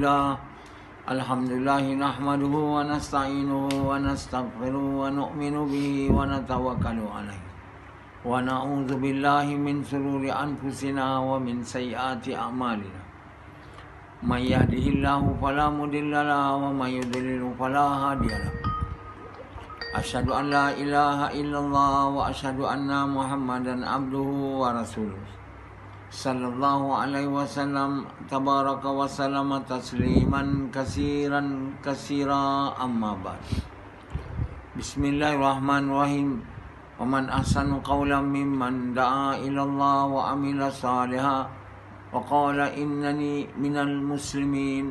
لله الحمد لله نحمده ونستعينه ونستغفره ونؤمن به ونتوكل عليه ونعوذ بالله من شرور أنفسنا ومن سيئات أعمالنا من يهده الله فلا مضل له ومن يضلل فلا هادي له أشهد أن لا إله إلا الله وأشهد أن محمدا عبده ورسوله صلى الله عليه وسلم تبارك وسلم تسليما كثيرا أما بعد بسم الله الرحمن الرحيم ومن أحسن قولا ممن دعا إلى الله وعمل صالحا وقال إنني من المسلمين.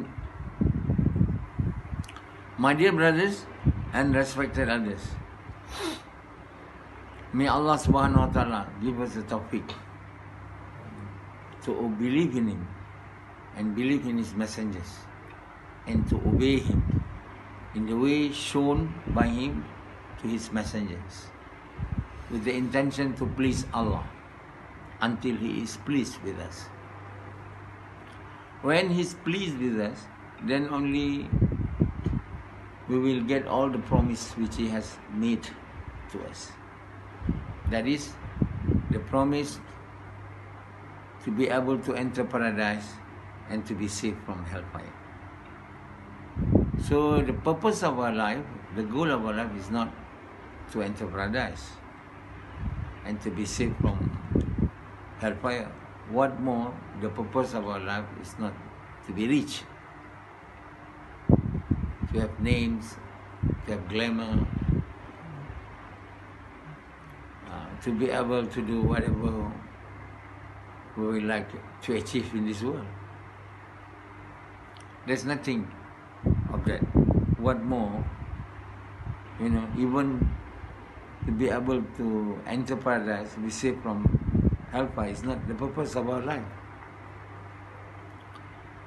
My dear brothers and respected elders, may Allah subhanahu wa ta'ala give us the tawfiq to believe in Him and believe in His messengers and to obey Him in the way shown by Him to His messengers with the intention to please Allah until He is pleased with us. When He is pleased with us, then only we will get all the promise which He has made to us. That is, the promise to be able to enter paradise and to be saved from hellfire. So the purpose of our life, the goal of our life is not to enter paradise and to be saved from hellfire. What more, the purpose of our life is not to be rich, to have names, to have glamour, to be able to do whatever we would like to achieve in this world. There's nothing of that. What more, even to be able to enter paradise, be saved from hellfire is not the purpose of our life.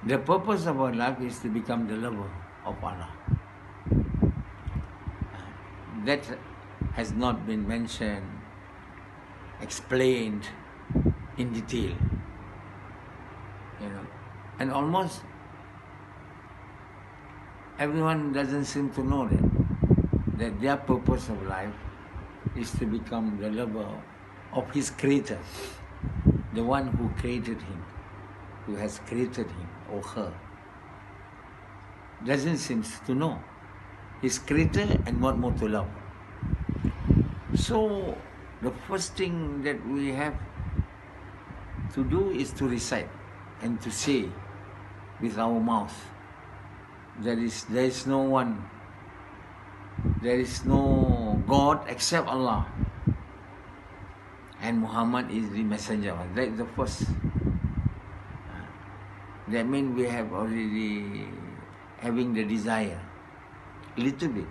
The purpose of our life is to become the lover of Allah. That has not been mentioned, explained in detail, and almost everyone doesn't seem to know that their purpose of life is to become the lover of his creator, the one who created him, who has created him or her. Doesn't seem to know his creator and what more to love. So the first thing that we have to do is to recite and to say with our mouth, there is no one, there is no God except Allah, and Muhammad is the messenger. That is the first. That means we have already having the desire, a little bit,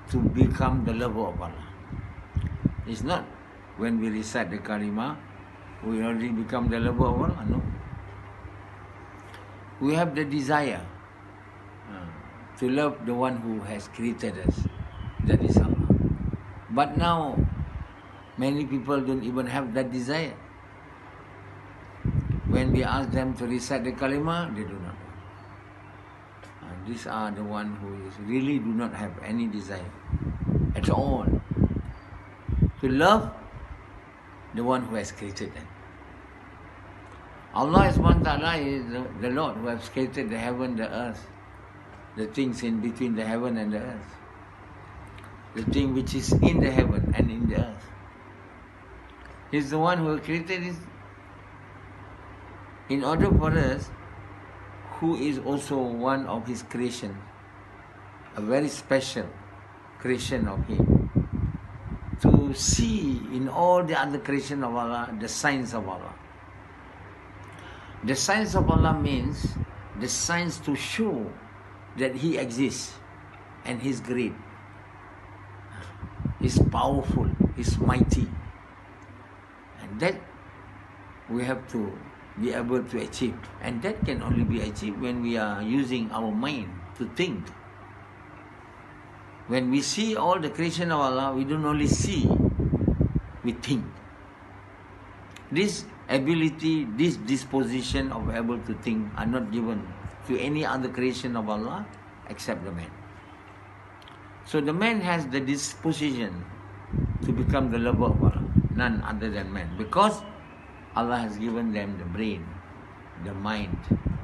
to become the lover of Allah. It's not when we recite the kalima, we already become the lover of Allah. No. We have the desire to love the one who has created us, that is Allah. But now, many people don't even have that desire. When we ask them to recite the kalima, they do not. These are the ones who really do not have any desire at all to love the one who has created them. Allah subhanahu wa ta'ala is the Lord who has created the heaven, the earth, the things in between the heaven and the earth, the thing which is in the heaven and in the earth. He's the one who created it in order for us, who is also one of His creation, a very special creation of Him, to see in all the other creation of Allah the signs of Allah. The signs of Allah means the signs to show that He exists and He's great, He's powerful, He's mighty. And that we have to be able to achieve. And that can only be achieved when we are using our mind to think. When we see all the creation of Allah, we don't only see, we think. This ability, this disposition of able to think are not given to any other creation of Allah except the man. So the man has the disposition to become the lover of Allah, none other than man, because Allah has given them the brain, the mind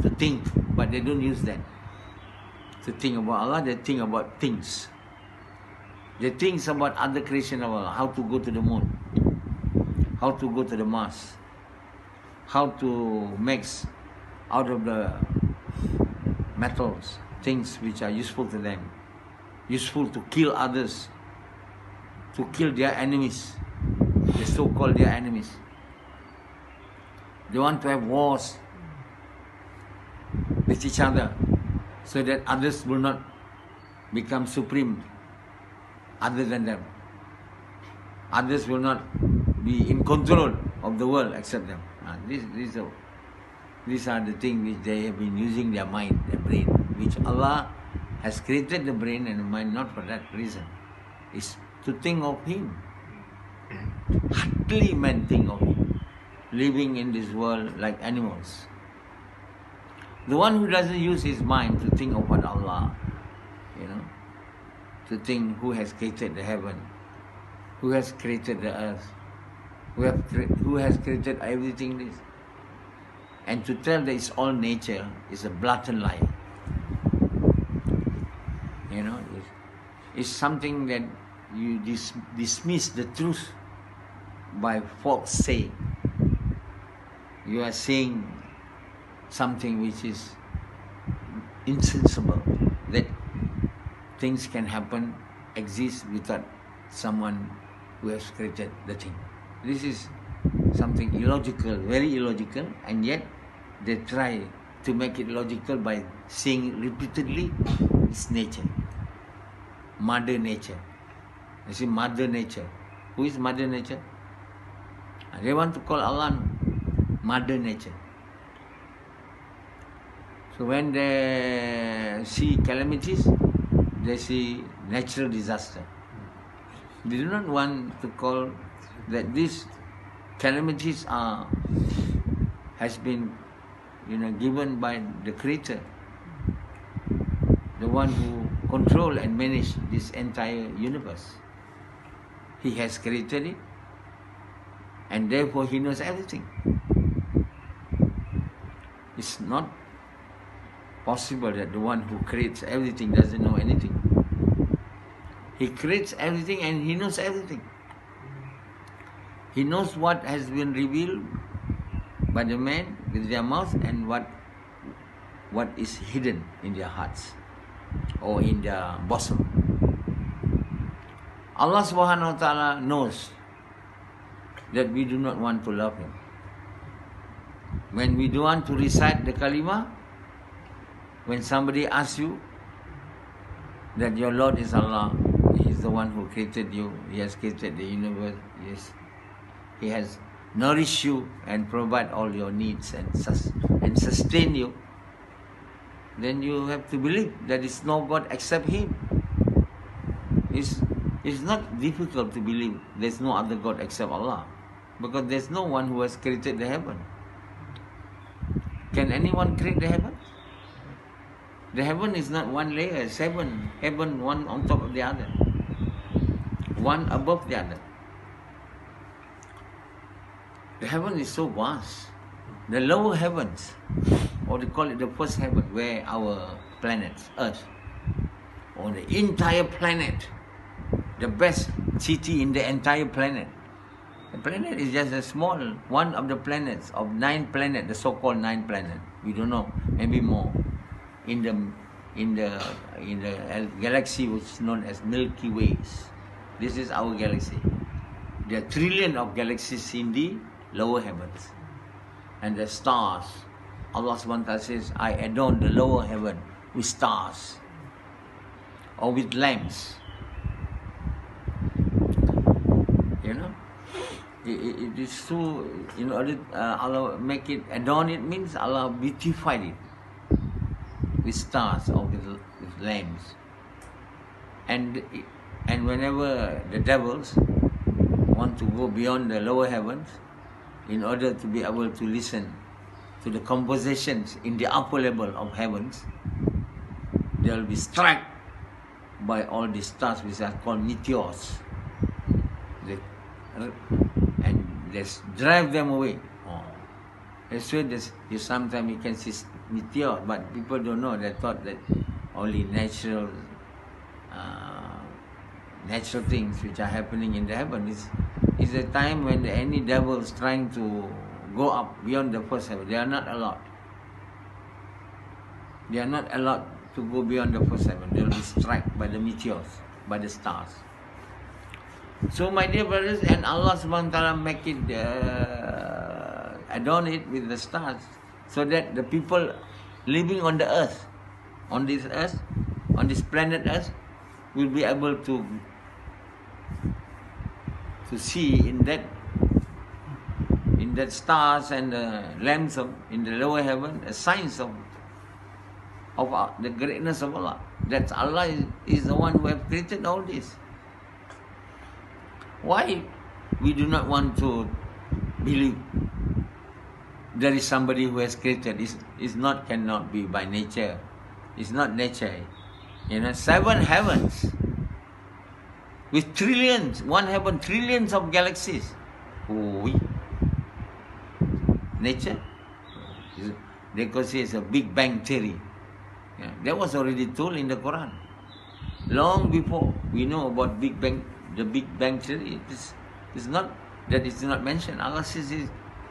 to think, but they don't use that. To think about Allah, they think about things. They think about other creation of Allah, how to go to the moon, how to go to the Mars, how to mix out of the metals things which are useful to them, useful to kill others, to kill their enemies, the so-called their enemies. They want to have wars with each other so that others will not become supreme other than them. Others will not be in control of the world except them. These are the things which they have been using their mind, their brain, which Allah has created the brain and the mind not for that reason. It's to think of Him. Hardly men think of Him, living in this world like animals. The one who doesn't use his mind to think about Allah, to think who has created the heaven, who has created the earth, who has created everything this, and to tell that it's all nature is a blatant lie. It's something that you dismiss the truth by false saying. You are saying something which is insensible, that things can happen, exist without someone who has created the thing. This is something illogical, very illogical, and yet they try to make it logical by saying repeatedly, it's nature, Mother Nature. You see, Mother Nature. Who is Mother Nature? They want to call Allah Mother Nature. So when they see calamities, they see natural disaster. They do not want to call that these calamities has been given by the Creator, the one who control and manage this entire universe. He has created it, and therefore He knows everything. It's not possible that the one who creates everything doesn't know anything. He creates everything and He knows everything. He knows what has been revealed by the man with their mouth and what is hidden in their hearts or in their bosom. Allah subhanahu wa ta'ala knows that we do not want to love Him. When we do want to recite the kalimah, when somebody asks you that your Lord is Allah, He is the one who created you, He has created the universe, yes, He has nourished you and provide all your needs and sustain you, then you have to believe that there is no God except Him. It's not difficult to believe there is no other God except Allah, because there is no one who has created the heaven. Can anyone create the heaven? The heaven is not one layer, it's heaven, one on top of the other, one above the other. The heaven is so vast. The lower heavens, or they call it the first heaven, where our planet, Earth, or the entire planet, the best city in the entire planet. The planet is just a small one of the planets, of 9 planets, the so-called 9 planets. We don't know, maybe more. In the galaxy which is known as Milky Ways. This is our galaxy. There are trillions of galaxies in the lower heavens. And the stars, Allah subhanahu wa ta'ala says, I adorn the lower heaven with stars or with lamps. It is so, in order Allah make it, adorn it means Allah beautified it with stars or with lamps. And whenever the devils want to go beyond the lower heavens, in order to be able to listen to the compositions in the upper level of heavens, they will be struck by all the stars which are called meteors. And just drive them away. That's why sometimes you can see meteor, but people don't know. They thought that only natural things which are happening in the heaven. It's a time when any devil is trying to go up beyond the first heaven. They are not allowed. They are not allowed to go beyond the first heaven. They will be struck by the meteors, by the stars. So my dear brothers, and Allah subhanahu wa ta'ala make it, adorn it with the stars, so that the people living on the earth, on this planet earth, will be able to see in that stars and the lamps in the lower heaven, a signs of the greatness of Allah. That Allah is the one who has created all this. Why we do not want to believe there is somebody who has created? Cannot be by nature. It's not nature. 7 heavens with trillions, one heaven, trillions of galaxies. Nature? They could say it's a Big Bang theory. That was already told in the Quran. Long before we know about Big Bang. The Big Bang theory is not mentioned. Allah says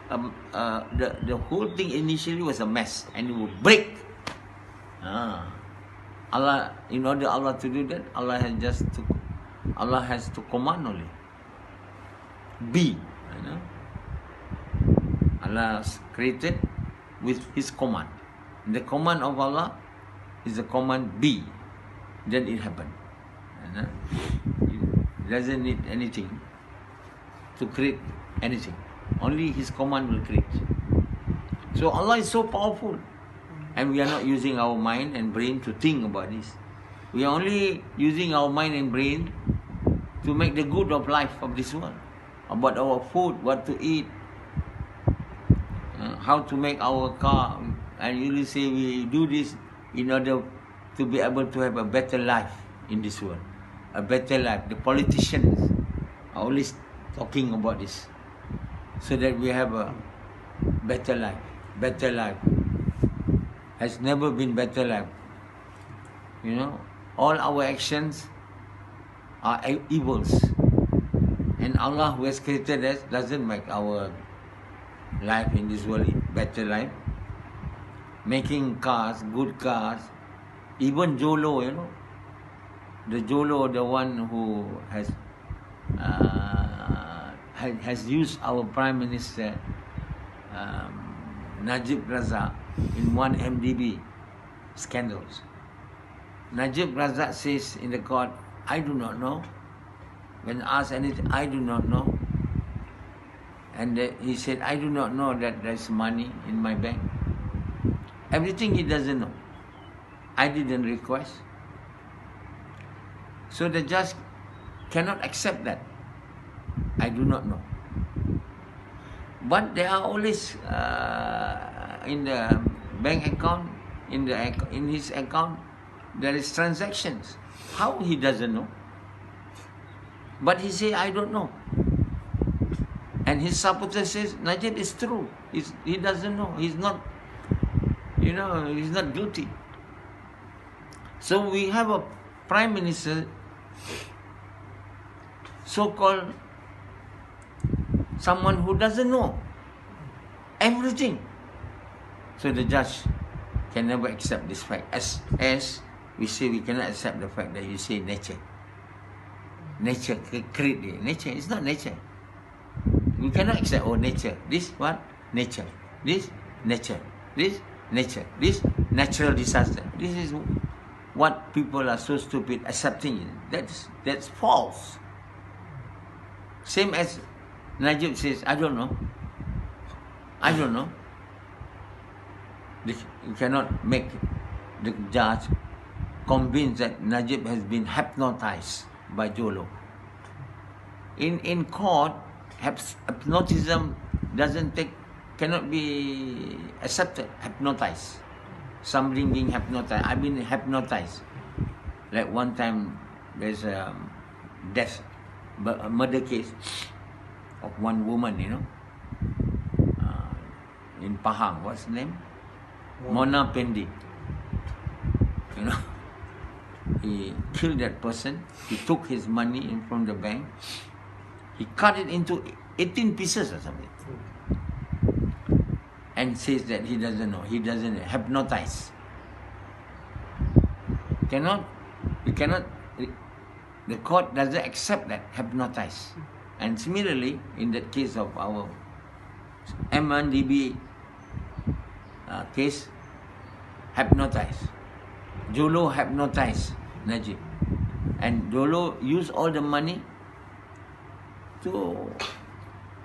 the whole thing initially was a mess and it will break. Allah, in order Allah to do that, Allah has to command only. Be. Allah created with His command. The command of Allah is the command be. Then it happened. Doesn't need anything to create anything. Only His command will create. So Allah is so powerful, and we are not using our mind and brain to think about this. We are only using our mind and brain to make the good of life of this world, about our food, what to eat, how to make our car, and you will say we do this in order to be able to have a better life in this world. A better life. The politicians are always talking about this, so that we have a better life. Better life has never been better life. All our actions are evils, and Allah, who has created us, doesn't make our life in this world better life. Making cars, good cars, even Jolo, the Jolo, the one who has used our Prime Minister Najib Razak in one MDB scandals. Najib Razak says in the court, I do not know. When asked anything, I do not know. And he said, I do not know that there's money in my bank. Everything he doesn't know. I didn't request. So the judge cannot accept that. I do not know. But there are always in the bank account, in his account, there is transactions. How he doesn't know? But he say, I don't know. And his supporter says, Najib is true. He doesn't know. He's not, he's not guilty. So we have a Prime Minister, so-called someone who doesn't know everything. So the judge can never accept this fact. As we say, we cannot accept the fact that you say nature. Nature create. Nature is not nature. We cannot accept, nature. This what? Nature. This nature. This nature. This natural disaster. This is what people are so stupid accepting it. That's false. Same as Najib says, I don't know. I don't know. You cannot make the judge convinced that Najib has been hypnotized by Jolo. In court, hypnotism doesn't take cannot be accepted, hypnotized. Somebody being hypnotized. I've been hypnotized. Like one time, there's a murder case of one woman, in Pahang. What's the name? Mona Pendi. He killed that person. He took his money from the bank. He cut it into 18 pieces or something. And says that he doesn't know. He doesn't hypnotize. The court doesn't accept that, hypnotize. And similarly, in that case of our M1DB case, hypnotize. Jolo hypnotized Najib. And Jolo used all the money to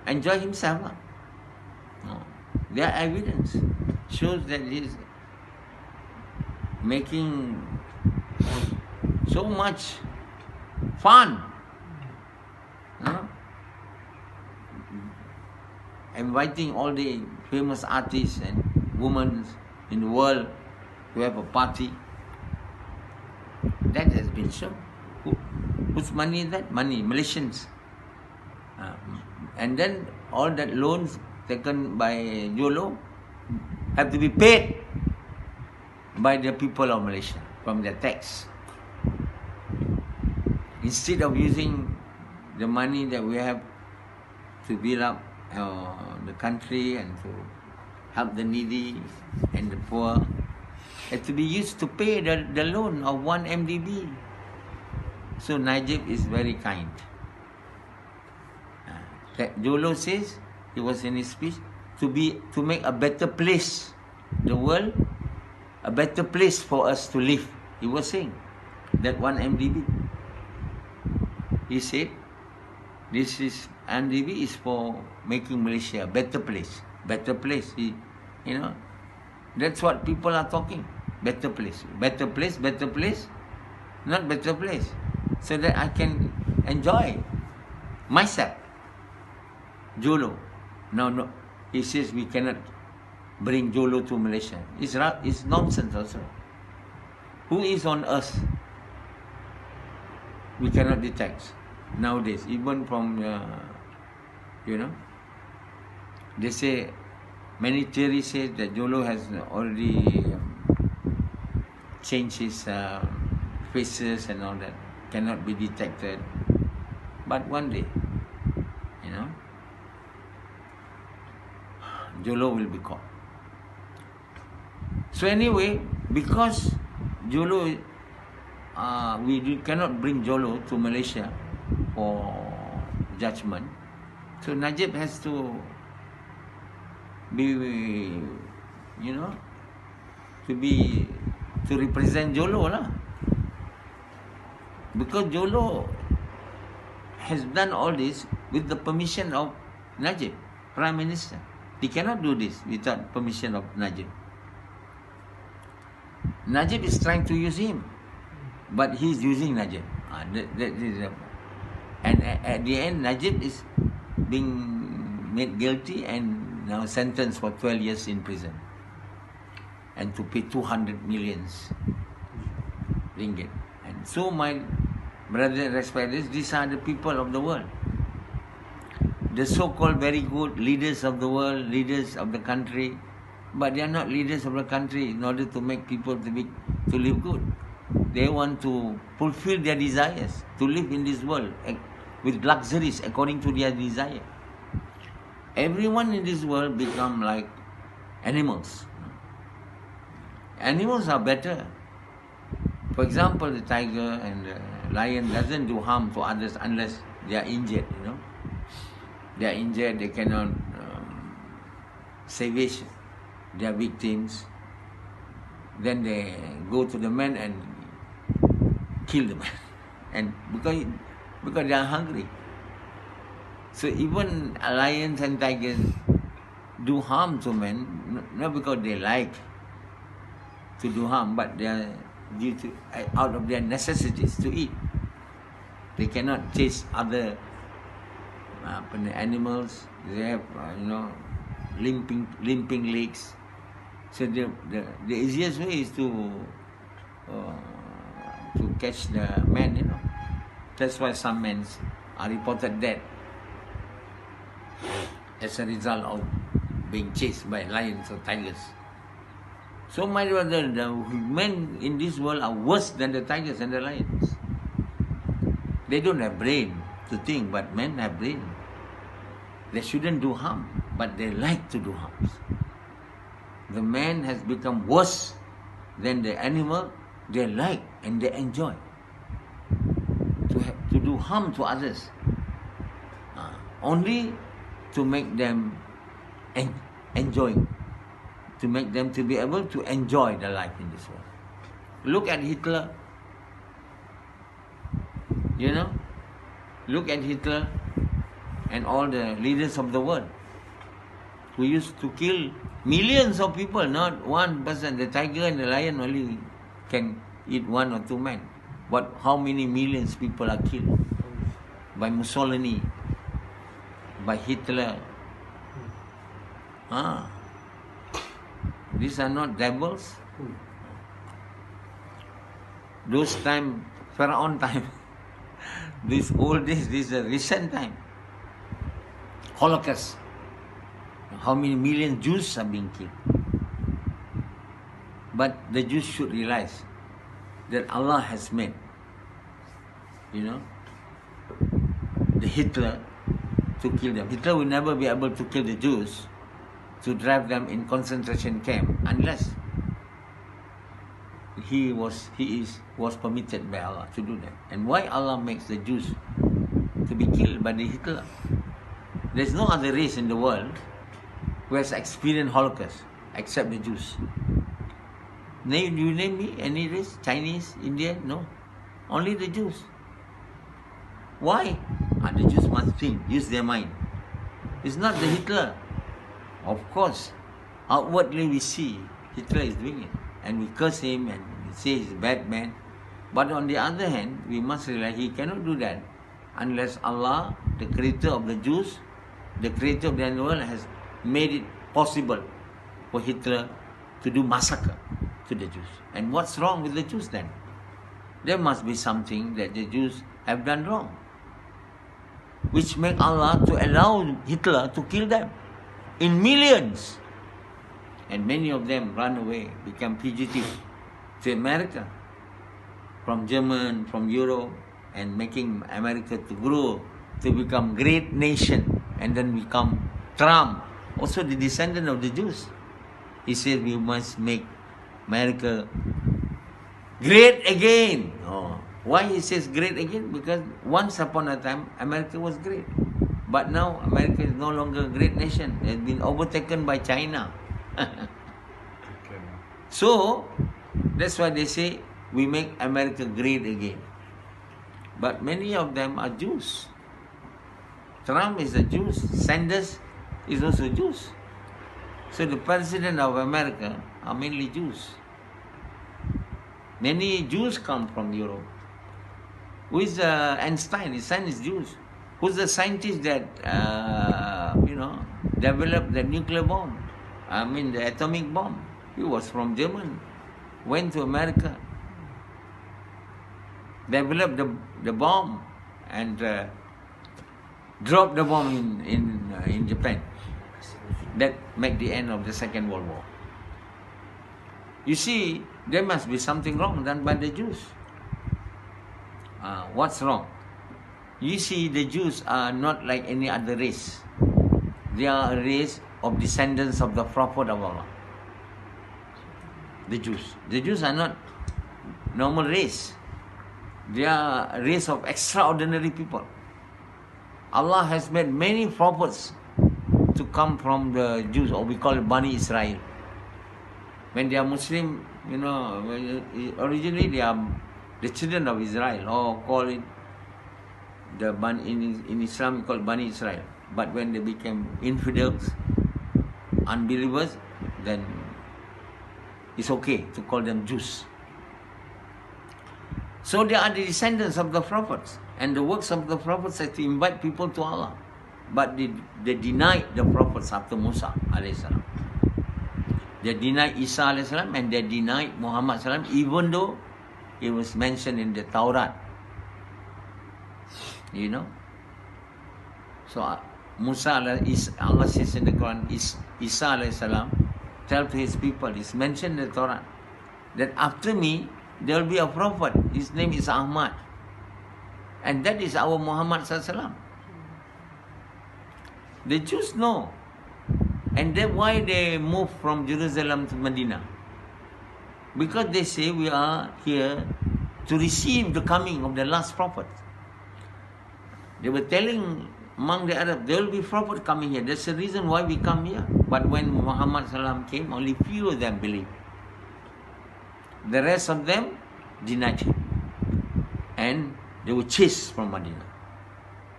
enjoy himself. Their evidence shows that he's making so much fun, inviting all the famous artists and women in the world to have a party. That has been shown. Whose money is that? Money, Malaysians. And then all that loans taken by Jolo have to be paid by the people of Malaysia from their tax. Instead of using the money that we have to build up the country and to help the needy and the poor, it to be used to pay the loan of 1 MDB. So Najib is very kind. Jolo says, he was in his speech, to make a better place, the world, a better place for us to live. He was saying that 1 MDB. He said, this is MDB is for making Malaysia a better place. Better place. That's what people are talking. Better place. Better place, better place. Not better place. So that I can enjoy myself. Jolo. No. He says we cannot bring Jolo to Malaysia. It's nonsense also. Who is on earth we cannot detect nowadays? Even from, they say, many theories say that Jolo has already changed his faces and all that. Cannot be detected. But one day, Jolo will be caught. So anyway, because Jolo, we cannot bring Jolo to Malaysia for judgment, so Najib has to be, to represent Jolo lah. Because Jolo has done all this with the permission of Najib, Prime Minister. He cannot do this without permission of Najib. Najib is trying to use him, but he is using Najib. And at the end, Najib is being made guilty and now sentenced for 12 years in prison and to pay 200 million ringgit. And so, my brothers and respecters, these are the people of the world. The so-called very good leaders of the world, leaders of the country, but they are not leaders of the country in order to make people to live good. They want to fulfill their desires, to live in this world with luxuries according to their desire. Everyone in this world become like animals. Animals are better. For example, the tiger and the lion doesn't do harm to others unless they are injured, They are injured, they cannot salvage their victims. Then they go to the man and kill the man. And because they are hungry. So even lions and tigers do harm to men, not because they like to do harm, but they are due to out of their necessities to eat. They cannot chase other animals. They have limping legs. So the easiest way is to catch the man, you know. That's why some men are reported dead as a result of being chased by lions or tigers. So my brother, the men in this world are worse than the tigers and the lions. They don't have brain to think, but men have brain. They shouldn't do harm, but they like to do harm. The man has become worse than the animal. They like and they enjoy to do harm to others, only to make them enjoy, to make them to be able to enjoy the life in this world. Look at Hitler. You know, look at Hitler and all the leaders of the world who used to kill millions of people, not one person. The tiger and the lion only can eat 1 or 2 men. But how many millions people are killed by Mussolini, by Hitler? These are not devils. Those time, Pharaoh time, these old days, this is a recent time. Holocaust. How many million Jews are being killed? But the Jews should realize that Allah has made, you know, the Hitler to kill them. Hitler will never be able to kill the Jews, to drive them in concentration camp, unless he was permitted by Allah to do that. And why Allah makes the Jews to be killed by the Hitler? There's no other race in the world who has experienced Holocaust except the Jews. You name me any race? Chinese, Indian? No. Only the Jews. Why? The Jews must think, use their mind. It's not the Hitler. Of course, outwardly we see Hitler is doing it. And we curse him and we say he's a bad man. But on the other hand, we must realize he cannot do that unless Allah, the creator of the Jews, the creator of the world, has made it possible for Hitler to do massacre to the Jews. And what's wrong with the Jews then? There must be something that the Jews have done wrong, which make Allah to allow Hitler to kill them in millions. And many of them run away, become fugitives to America, from Germany, from Europe, and making America to grow, to become great nation, and then become Trump, also the descendant of the Jews. He said we must make America great again. Why he says great again? Because once upon a time America was great, but now America is no longer a great nation. It has been overtaken by China. So that's why they say we make America great again. But many of them are Jews. Trump is a Jew. Sanders is also Jews. So the president of America are mainly Jews. Many Jews come from Europe. Who is Einstein? His son is Jews. Who's the scientist that developed the nuclear bomb? The atomic bomb. He was from Germany. Went to America. Developed the bomb and dropped the bomb in Japan. That made the end of the Second World War. You see, there must be something wrong done by the Jews. What's wrong? You see, the Jews are not like any other race. They are a race of descendants of the Prophet of Allah. The Jews. The Jews are not normal race. They are a race of extraordinary people. Allah has made many prophets to come from the Jews, or we call it Bani Israel. When they are Muslim, originally they are the children of Israel, or call it in Islam we call it Bani Israel. But when they became infidels, unbelievers, then it's okay to call them Jews. So they are the descendants of the prophets, and the works of the prophets are to invite people to Allah. but they denied the prophets after Musa alayhi salam. They denied Isa alayhi salam and they denied Muhammad salam, even though it was mentioned in the Taurat. You know? So Musa, Allah says in the Quran, Isa alayhi salam, tell to his people, it's mentioned in the Torah, that after me, there will be a prophet. His name is Ahmad. And that is our Muhammad sallallahu alaihi wasallam. The Jews know. And that's why they moved from Jerusalem to Medina. Because they say we are here to receive the coming of the last prophet. They were telling among the Arabs, there will be prophet coming here. That's the reason why we come here. But when Muhammad sallam came, only few of them believed. The rest of them denied him. And they were chased from Medina.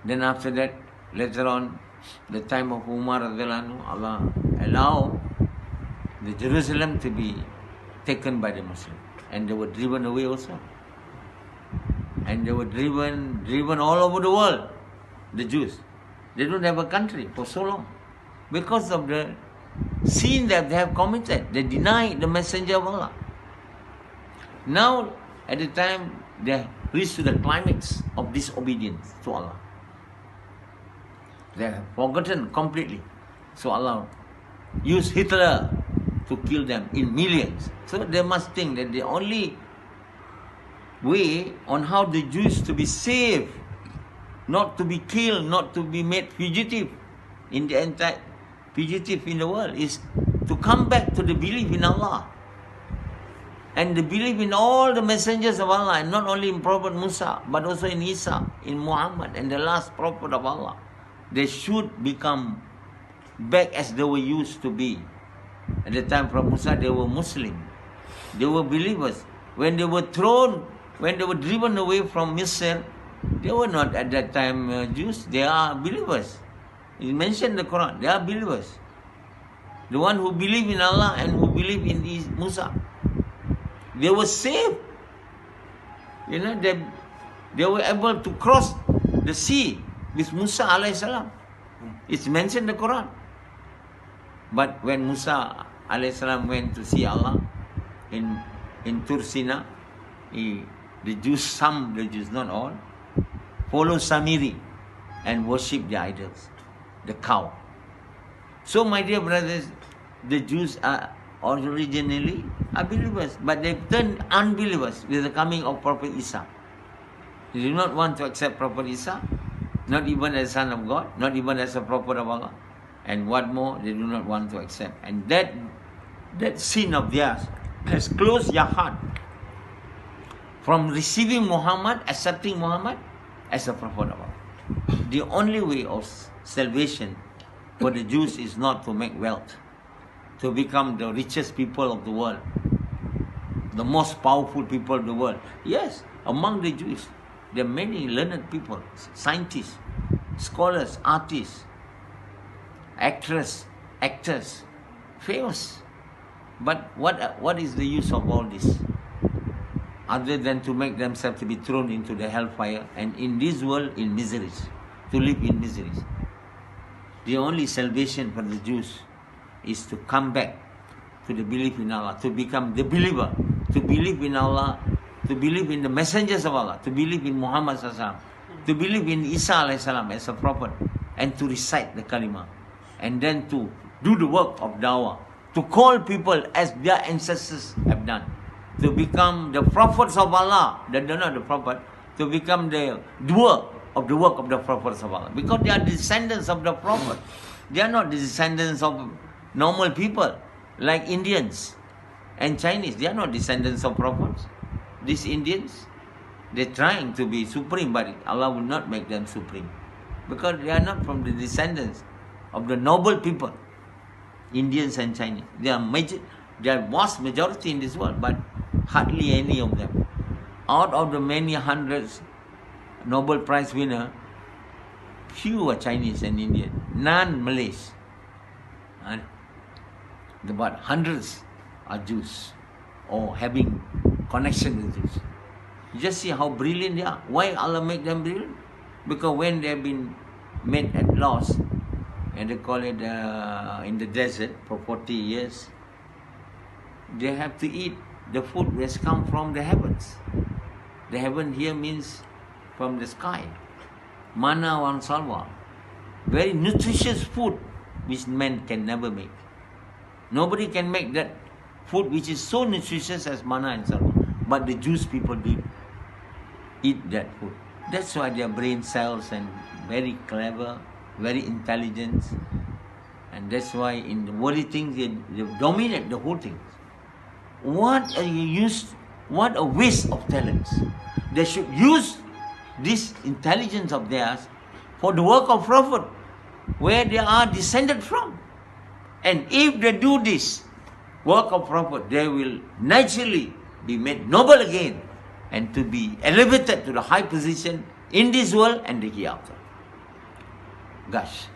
Then after that, later on, the time of Umar, Allah allowed the Jerusalem to be taken by the Muslims. And they were driven away also. And they were driven all over the world, the Jews. They don't have a country for so long. Because of the sin that they have committed. They denied the messenger of Allah. Now, at the time, they reached to the climax of disobedience to Allah. They have forgotten completely. So Allah used Hitler to kill them in millions. So they must think that the only way on how the Jews to be saved, not to be killed, not to be made fugitive in the entire fugitive in the world, is to come back to the belief in Allah. And the belief in all the messengers of Allah, and not only in Prophet Musa, but also in Isa, in Muhammad, and the last prophet of Allah. They should become back as they were used to be. At the time of Musa, they were Muslim. They were believers. When they were driven away from Misr, they were not at that time Jews. They are believers. It mentioned in the Quran, they are believers. The one who believe in Allah and who believe in Musa. They were saved. You know, they were able to cross the sea with Musa alayhi salam. It's mentioned in the Quran. But when Musa alayhi salam went to see Allah in Tur Sina, the Jews, some the Jews, not all, follow Samiri and worship the idols, the cow. So my dear brothers, the Jews are originally are believers, but they turned unbelievers with the coming of Prophet Isa. They do not want to accept Prophet Isa, not even as Son of God, not even as a prophet of Allah. And what more, they do not want to accept. And that sin of theirs has closed their heart from receiving Muhammad, accepting Muhammad as a prophet of Allah. The only way of salvation for the Jews is not to make wealth, to become the richest people of the world, the most powerful people of the world. Yes, among the Jews, there are many learned people, scientists, scholars, artists, actors, famous. But what is the use of all this? Other than to make themselves to be thrown into the hellfire and in this world in miseries, to live in miseries. The only salvation for the Jews is to come back to the belief in Allah, to become the believer, to believe in Allah, to believe in the messengers of Allah, to believe in Muhammad sallallahu, to believe in Isa alayhi salam as a prophet, and to recite the kalima, and then to do the work of dawah, to call people as their ancestors have done, to become the prophets of Allah, they're not the prophet, to become the doer of the work of the prophets of Allah, because they are descendants of the prophet. They are not the descendants of normal people like Indians and Chinese. They are not descendants of prophets. These Indians, they're trying to be supreme, but Allah will not make them supreme, because they are not from the descendants of the noble people, Indians and Chinese. They are vast majority in this world, but hardly any of them. Out of the many hundreds Nobel Prize winner, few are Chinese and Indian, none Malays. But hundreds are Jews or having connection with Jews. You just see how brilliant they are. Why Allah make them brilliant? Because when they have been made at loss, and they call it in the desert for 40 years. They have to eat the food which come from the heavens. The heaven here means from the sky. Mana wan salwa. Very nutritious food which man can never make. Nobody can make that food which is so nutritious as mana and salwa. But the Jewish people did eat that food. That's why their brain cells and very clever, very intelligent. And that's why in the worldly things they dominate the whole thing. What a waste of talents. They should use this intelligence of theirs for the work of Prophet, where they are descended from. And if they do this work of Prophet, they will naturally be made noble again and to be elevated to the high position in this world and the hereafter. Gosh.